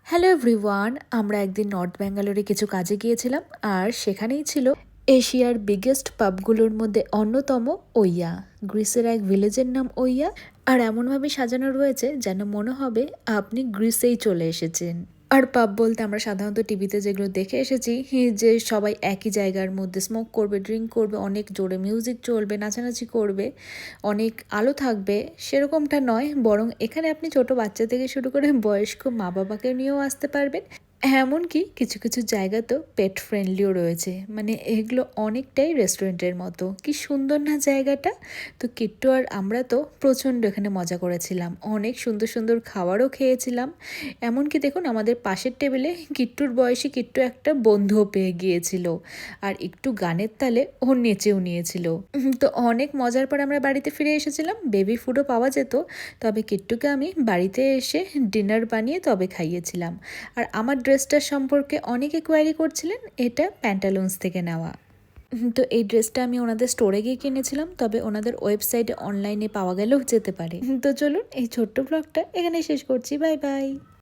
Hello everyone, আমরা একদিন north ব্যাঙ্গালোরে কিছু কাজে গিয়েছিলাম আর সেখানেই ছিল এশিয়ার বিগেস্ট পাবগুলোর মধ্যে অন্যতম ওইয়া। গ্রিসের এক ভিলেজের নাম ওইয়া, আর এমনভাবে সাজানো রয়েছে যেন মনে হবে আপনি গ্রিসেই চলে এসেছেন। আর পাব বলতে আমরা সাধারণত টিভিতে যেগুলো দেখে এসেছি, যে সবাই একই জায়গার মধ্যে স্মোক করবে, ড্রিঙ্ক করবে, অনেক জোরে মিউজিক চলবে, নাচানাচি করবে, অনেক আলো থাকবে, সেরকমটা নয়। বরং এখানে আপনি ছোট বাচ্চা থেকে শুরু করে বয়স্ক মা বাবাকে নিয়েও আসতে পারবেন। এমনকি কিছু কিছু জায়গা তো পেট ফ্রেন্ডলিও রয়েছে, মানে এগুলো অনেকটাই রেস্টুরেন্টের মতো। কি সুন্দর না জায়গাটা! তো কিট্টু আর আমরা তো প্রচণ্ড এখানে মজা করেছিলাম, অনেক সুন্দর সুন্দর খাবারও খেয়েছিলাম। এমনকি দেখুন, আমাদের পাশের টেবিলে কিট্টুর বয়সী কিট্টু একটা বন্ধুও পেয়ে গিয়েছিল, আর একটু গানের তালে ও নেচেও নিয়েছিল। তো অনেক মজার পর আমরা বাড়িতে ফিরে এসেছিলাম। বেবি ফুডও পাওয়া যেত, তবে কিট্টুকে আমি বাড়িতে এসে ডিনার বানিয়ে তবে খাইয়েছিলাম। আর আমার ড্রেসটার সম্পর্কে অনেকে কোয়ারি করছিলেন, এটা প্যান্টালুন্স থেকে নেওয়া। তো এই ড্রেসটা আমি ওনাদের স্টোরে গিয়ে কিনেছিলাম, তবে ওনাদের ওয়েবসাইটে অনলাইনে পাওয়া গেলেও যেতে পারে। তো চলুন, এই ছোট্ট ব্লগটা এখানে শেষ করছি। Bye bye.